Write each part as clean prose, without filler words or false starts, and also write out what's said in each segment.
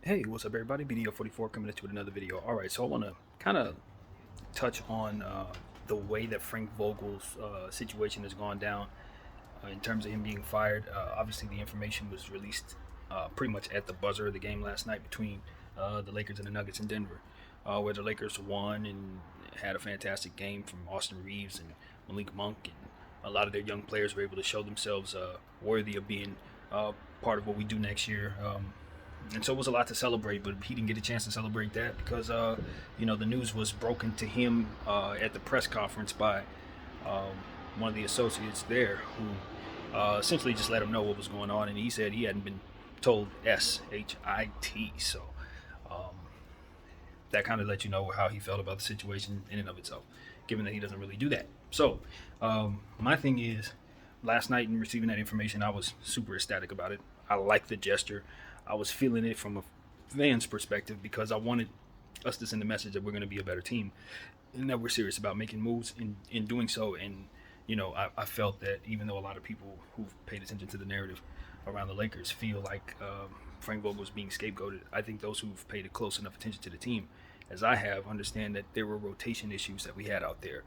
Hey, what's up, everybody? BDO44 coming at you with another video. All right, so I want to kind of touch on the way that Frank Vogel's situation has gone down in terms of him being fired. Obviously, the information was released pretty much at the buzzer of the game last night between the Lakers and the Nuggets in Denver, where the Lakers won and had a fantastic game from Austin Reeves and Malik Monk, and a lot of their young players were able to show themselves worthy of being part of what we do next year. And so it was a lot to celebrate, but he didn't get a chance to celebrate that because, the news was broken to him at the press conference by um, one of the associates there who essentially just let him know what was going on. And he said he hadn't been told SHIT. So um, that kind of let you know how he felt about the situation in and of itself, given that he doesn't really do that. So my thing is, last night in receiving that information, I was super ecstatic about it. I like the gesture. I was feeling it from a fan's perspective because I wanted us to send a message that we're going to be a better team and that we're serious about making moves in doing so. And, I felt that even though a lot of people who've paid attention to the narrative around the Lakers feel like Frank Vogel was being scapegoated, I think those who've paid a close enough attention to the team, as I have, understand that there were rotation issues that we had out there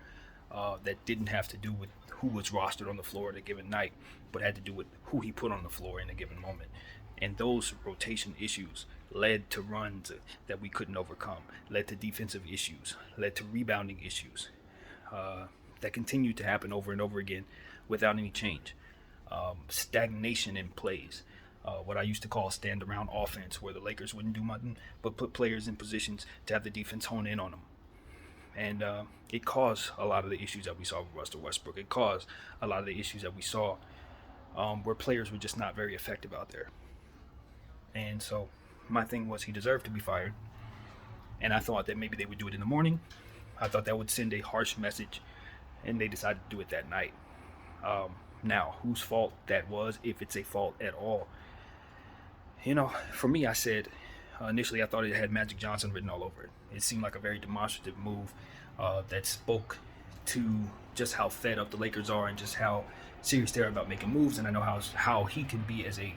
that didn't have to do with who was rostered on the floor at a given night, but had to do with who he put on the floor in a given moment. And those rotation issues led to runs that we couldn't overcome, led to defensive issues, led to rebounding issues that continued to happen over and over again without any change. Stagnation in plays. What I used to call stand around offense, where the Lakers wouldn't do nothing but put players in positions to have the defense hone in on them. And it caused a lot of the issues that we saw with Russell Westbrook. It caused a lot of the issues that we saw where players were just not very effective out there. And so my thing was he deserved to be fired. And I thought that maybe they would do it in the morning. I thought that would send a harsh message. And they decided to do it that night. Now, whose fault that was, if it's a fault at all. For me, I said initially I thought it had Magic Johnson written all over it. It seemed like a very demonstrative move that spoke to just how fed up the Lakers are and just how serious they are about making moves. And I know how he can be as a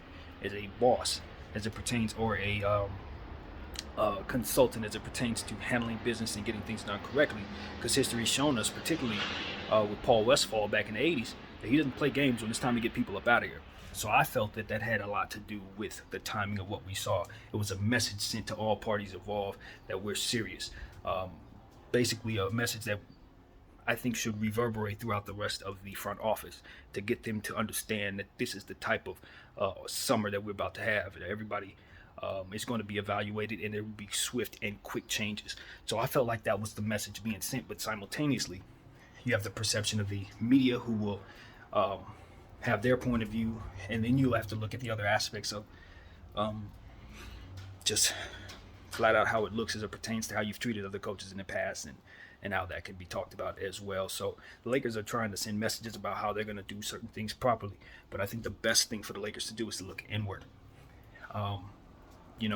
boss as it pertains, or a consultant as it pertains to handling business and getting things done correctly. Because history's shown us, particularly with Paul Westphal back in the 80s, that he doesn't play games when it's time to get people up out of here. So I felt that that had a lot to do with the timing of what we saw. It was a message sent to all parties involved that we're serious. Basically, a message that I think should reverberate throughout the rest of the front office to get them to understand that this is the type of summer that we're about to have. Everybody is going to be evaluated, and there will be swift and quick changes. So I felt like that was the message being sent, but simultaneously, you have the perception of the media who will have their point of view, and then you have to look at the other aspects of just flat out how it looks as it pertains to how you've treated other coaches in the past, and how that can be talked about as well. So the Lakers are trying to send messages about how they're going to do certain things properly, but I think the best thing for the Lakers to do is to look inward.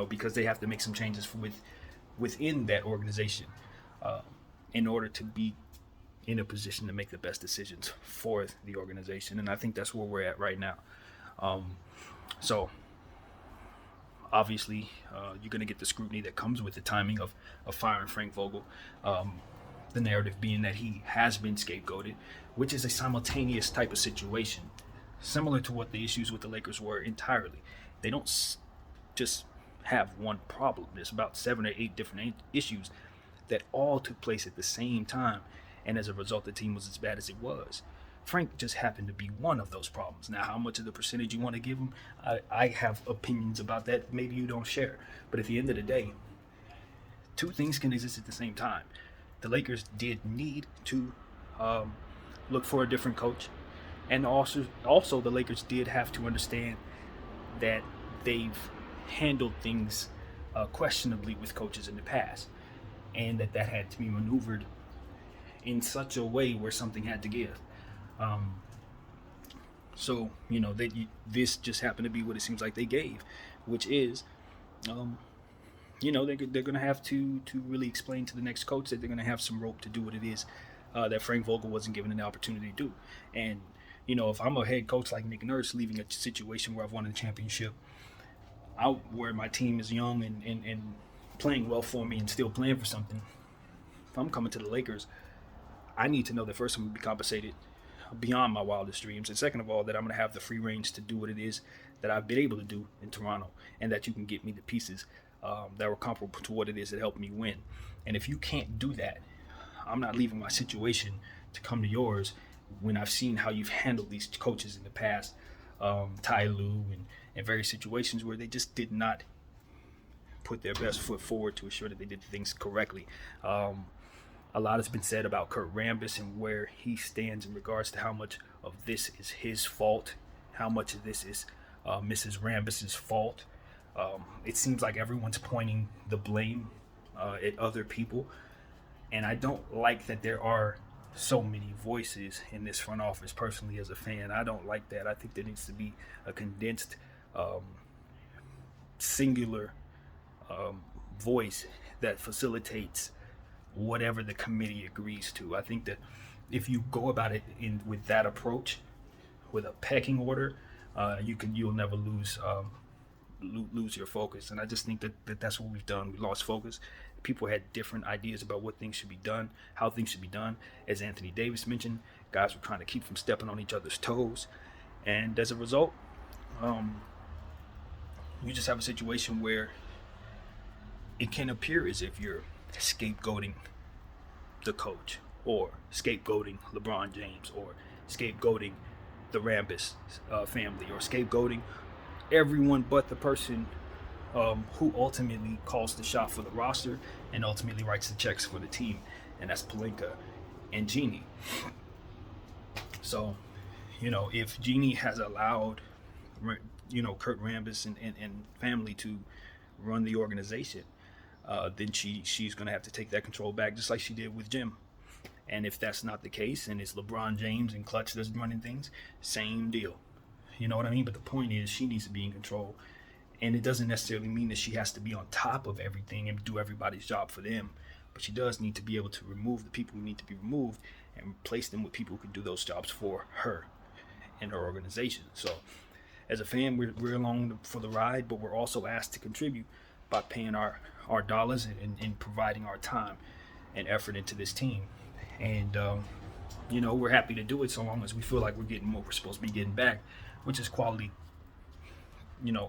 Because they have to make some changes within that organization in order to be in a position to make the best decisions for the organization. And I think that's where we're at right now. So obviously, you're going to get the scrutiny that comes with the timing of firing Frank Vogel. The narrative being that he has been scapegoated, which is a simultaneous type of situation, similar to what the issues with the Lakers were entirely. They don't just have one problem. There's about 7 or 8 different issues that all took place at the same time, and as a result, the team was as bad as it was. Frank just happened to be one of those problems. Now, how much of the percentage you want to give him, I have opinions about that. Maybe you don't share. But at the end of the day, two things can exist at the same time. The Lakers did need to look for a different coach, and also the Lakers did have to understand that they've handled things questionably with coaches in the past, and that had to be maneuvered in such a way where something had to give. This just happened to be what it seems like they gave, which is, they're going to have to really explain to the next coach that they're going to have some rope to do what it is that Frank Vogel wasn't given an opportunity to do. And, if I'm a head coach like Nick Nurse leaving a situation where I've won a championship, where my team is young and playing well for me and still playing for something. If I'm coming to the Lakers, I need to know that first I'm going to be compensated beyond my wildest dreams, and second of all, that I'm going to have the free range to do what it is that I've been able to do in Toronto, and that you can get me the pieces that were comparable to what it is that helped me win. And if you can't do that, I'm not leaving my situation to come to yours when I've seen how you've handled these coaches in the past, Ty Lue, and various situations where they just did not put their best foot forward to assure that they did things correctly. A lot has been said about Kurt Rambis and where he stands in regards to how much of this is his fault, how much of this is Mrs. Rambis's fault. It seems like everyone's pointing the blame at other people, and I don't like that there are so many voices in this front office. Personally, as a fan, I don't like that. I think there needs to be a condensed, singular voice that facilitates whatever the committee agrees to. I think that if you go about it with that approach, with a pecking order, you'll never lose your focus. And I just think that that's what we've done. We lost focus. People had different ideas about what things should be done, how things should be done. As Anthony Davis mentioned, guys were trying to keep from stepping on each other's toes, and as a result, you just have a situation where it can appear as if you're scapegoating the coach, or scapegoating LeBron James, or scapegoating the Rambis family, or scapegoating everyone but the person who ultimately calls the shot for the roster and ultimately writes the checks for the team, and that's Pelinka and Jeanie. So, if Jeanie has allowed, Kurt Rambis and family to run the organization, then she's going to have to take that control back, just like she did with Jim. And if that's not the case, and it's LeBron James and Clutch that's running things, same deal. You know what I mean? But the point is, she needs to be in control. And it doesn't necessarily mean that she has to be on top of everything and do everybody's job for them. But she does need to be able to remove the people who need to be removed and replace them with people who can do those jobs for her and her organization. So as a fan, we're along for the ride, but we're also asked to contribute by paying our dollars and providing our time and effort into this team. And, we're happy to do it so long as we feel like we're getting what we're supposed to be getting back, which is quality,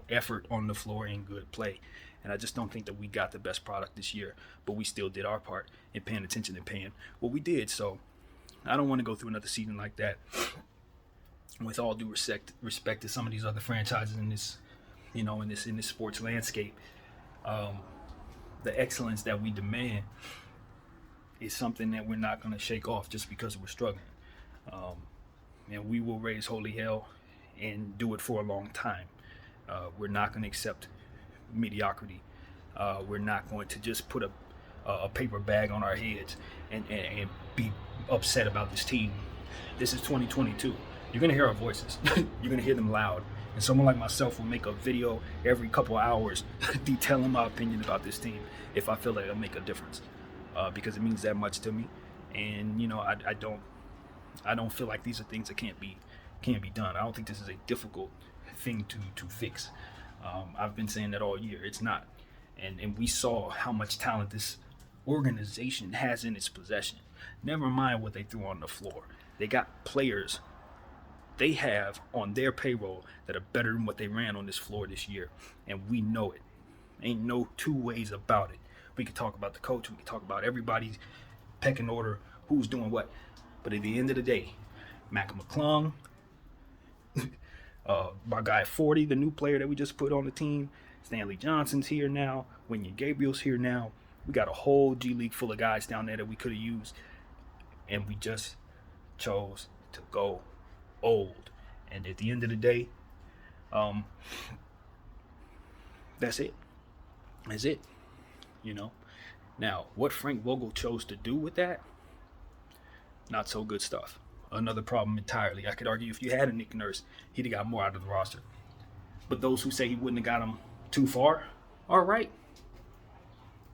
effort on the floor and good play. And I just don't think that we got the best product this year, but we still did our part in paying attention and paying what we did. So I don't want to go through another season like that. With all due respect to some of these other franchises in this, in this sports landscape, the excellence that we demand is something that we're not going to shake off just because we're struggling. And we will raise holy hell and do it for a long time. We're not going to accept mediocrity. We're not going to just put a paper bag on our heads and be upset about this team. This is 2022. You're going to hear our voices. You're going to hear them loud. And someone like myself will make a video every couple hours detailing my opinion about this team if I feel like it'll make a difference, because it means that much to me. And I don't feel like these are things that can't be done. I don't think this is a difficult thing to fix. I've been saying that all year. It's not. And we saw how much talent this organization has in its possession. Never mind what they threw on the floor. They got players they have on their payroll that are better than what they ran on this floor this year. And we know it. Ain't no two ways about it. We could talk about the coach. We could talk about everybody's pecking order, who's doing what. But at the end of the day, Mac McClung, my guy 40, the new player that we just put on the team, Stanley Johnson's here now, Wynja Gabriel's here now. We got a whole G League full of guys down there that we could have used. And we just chose to go old. And at the end of the day, that's it. That's it. Now, what Frank Vogel chose to do with that, not so good stuff. Another problem entirely. I could argue if you had a Nick Nurse, he'd have got more out of the roster. But those who say he wouldn't have got him too far, all right.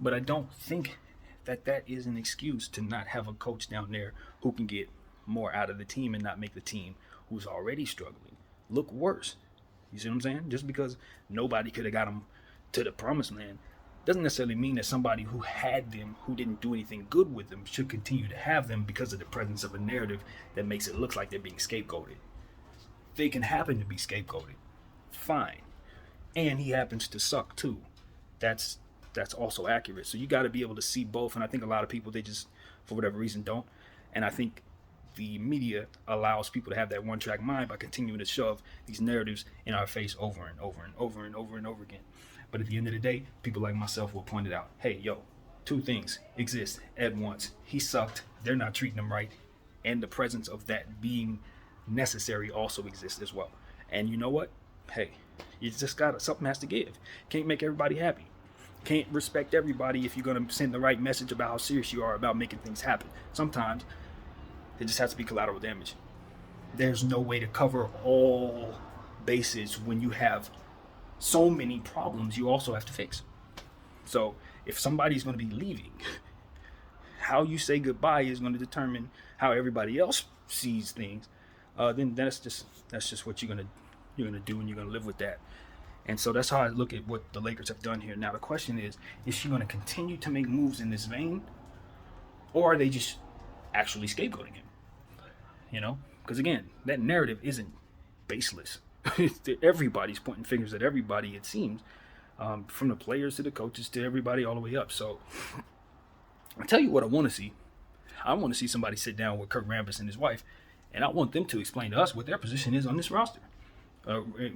But I don't think that is an excuse to not have a coach down there who can get more out of the team and not make the team who's already struggling look worse. You see what I'm saying? Just because nobody could have got him to the promised land doesn't necessarily mean that somebody who had them, who didn't do anything good with them, should continue to have them because of the presence of a narrative that makes it look like they're being scapegoated. They can happen to be scapegoated. Fine. And he happens to suck too. That's also accurate. So you got to be able to see both. And I think a lot of people, they just, for whatever reason, don't. And I think the media allows people to have that one-track mind by continuing to shove these narratives in our face over and over and over and over and over again. But at the end of the day, people like myself will point it out. Hey, yo, two things exist at once. He sucked. They're not treating him right. And the presence of that being necessary also exists as well. And you know what? Hey, you just got something has to give. Can't make everybody happy. Can't respect everybody if you're going to send the right message about how serious you are about making things happen. Sometimes it just has to be collateral damage. There's no way to cover all bases when you have so many problems you also have to fix. So if somebody's going to be leaving, how you say goodbye is going to determine how everybody else sees things. Then that's just what you're gonna do, and you're gonna live with that. And so that's how I look at what the Lakers have done here. Now the question is she going to continue to make moves in this vein, or are they just actually scapegoating him? You know, because again, that narrative isn't baseless. Everybody's pointing fingers at everybody, it seems, from the players to the coaches to everybody all the way up. So I'll tell you what I want to see. I want to see somebody sit down with Kurt Rambis and his wife, and I want them to explain to us what their position is on this roster,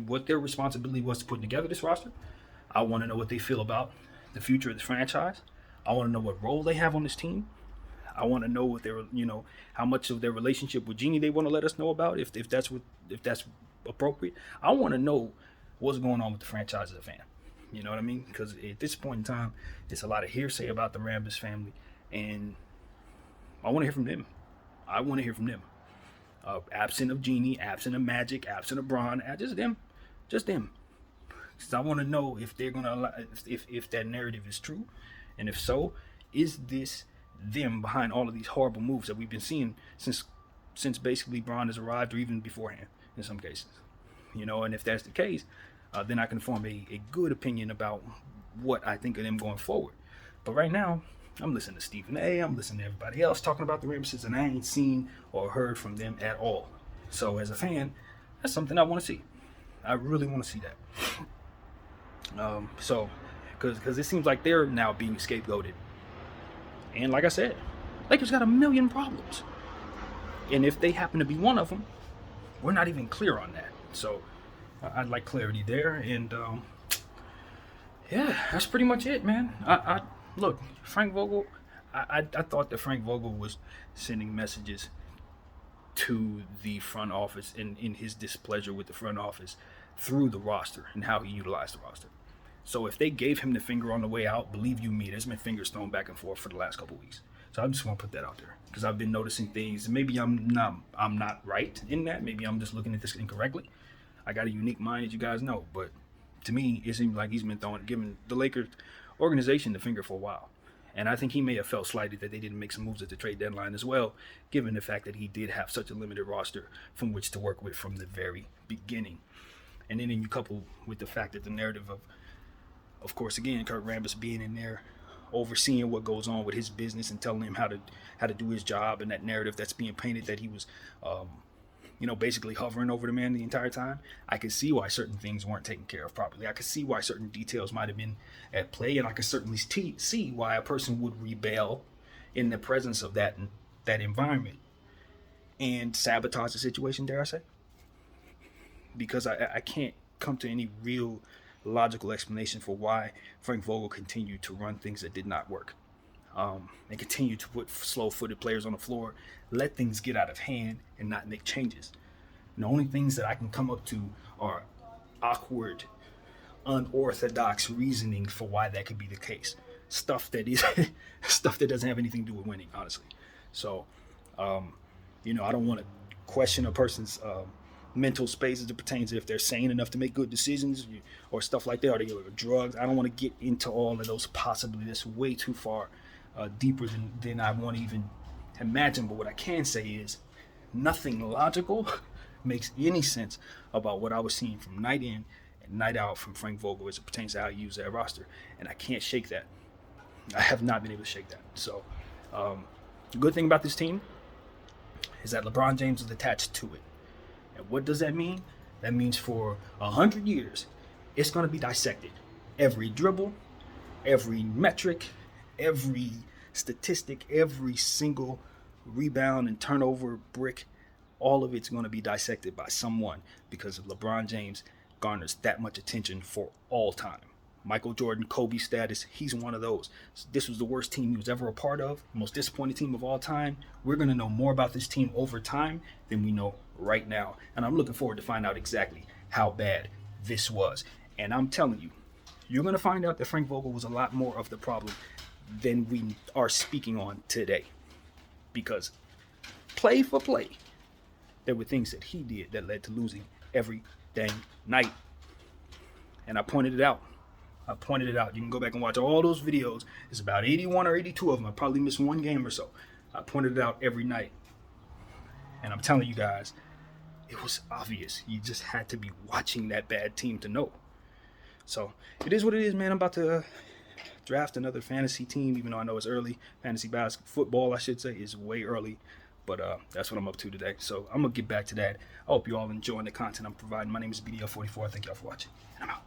what their responsibility was to putting together this roster. I want to know what they feel about the future of the franchise. I want to know what role they have on this team. I want to know what their, how much of their relationship with Jeannie they want to let us know about, if that's appropriate. I want to know what's going on with the franchise as a fan. You know what I mean? Because at this point in time, there's a lot of hearsay about the Rambis family, and I want to hear from them. Absent of Jeannie, absent of Magic, absent of Bron, just them. Because I want to know if they're gonna allow, if that narrative is true, and if so, is this them behind all of these horrible moves that we've been seeing since basically Bron has arrived, or even beforehand in some cases. And if that's the case, then I can form a good opinion about what I think of them going forward. But right now, I'm listening to Stephen A. I'm listening to everybody else talking about the Ramses, and I ain't seen or heard from them at all. So as a fan, that's something I want to see. I really want to see that. Because it seems like they're now being scapegoated. And like I said, Lakers got a million problems. And if they happen to be one of them, we're not even clear on that. So I'd like clarity there. And yeah, that's pretty much it, man. Look, Frank Vogel, I thought that Frank Vogel was sending messages to the front office in his displeasure with the front office through the roster and how he utilized the roster. So if they gave him the finger on the way out, believe you me, there's been fingers thrown back and forth for the last couple of weeks. So I just want to put that out there because I've been noticing things. Maybe I'm not right in that. Maybe I'm just looking at this incorrectly. I got a unique mind, as you guys know, but to me, it seems like he's been giving the Lakers organization the finger for a while. And I think he may have felt slighted that they didn't make some moves at the trade deadline as well, given the fact that he did have such a limited roster from which to work with from the very beginning. And then you couple with the fact that the narrative of course, again, Kurt Rambis being in there, overseeing what goes on with his business and telling him how to do his job, and that narrative that's being painted that he was, basically hovering over the man the entire time. I could see why certain things weren't taken care of properly. I could see why certain details might have been at play, and I could certainly see why a person would rebel in the presence of that environment and sabotage the situation, dare I say? Because I can't come to any real logical explanation for why Frank Vogel continued to run things that did not work, and continue to put slow-footed players on the floor, let things get out of hand, and not make changes. And the only things that I can come up to are awkward, unorthodox reasoning for why that could be the case. Stuff that doesn't have anything to do with winning, honestly. So, I don't want to question a person's mental space as it pertains to if they're sane enough to make good decisions or stuff like that, or they go to drugs. I don't want to get into all of those possibly. That's way too far deeper than I want to even imagine. But what I can say is nothing logical makes any sense about what I was seeing from night in night out from Frank Vogel as it pertains to how he used that roster. And I can't shake that. I have not been able to shake that. So, the good thing about this team is that LeBron James is attached to it. And what does that mean? That means for 100 years, it's going to be dissected. Every dribble, every metric, every statistic, every single rebound and turnover brick, all of it's going to be dissected by someone because LeBron James garners that much attention for all time. Michael Jordan, Kobe status, he's one of those. This was the worst team he was ever a part of, the most disappointing team of all time. We're going to know more about this team over time than we know right now. And I'm looking forward to find out exactly how bad this was. And I'm telling you, you're going to find out that Frank Vogel was a lot more of the problem than we are speaking on today. Because play for play, there were things that he did that led to losing every dang night. And I pointed it out. You can go back and watch all those videos. It's about 81 or 82 of them. I probably missed one game or so. I pointed it out every night. And I'm telling you guys, it was obvious. You just had to be watching that bad team to know. So it is what it is, man. I'm about to draft another fantasy team, even though I know it's early. Fantasy football, I should say, is way early. But that's what I'm up to today. So I'm going to get back to that. I hope you all enjoying the content I'm providing. My name is BDL44. Thank y'all for watching. And I'm out.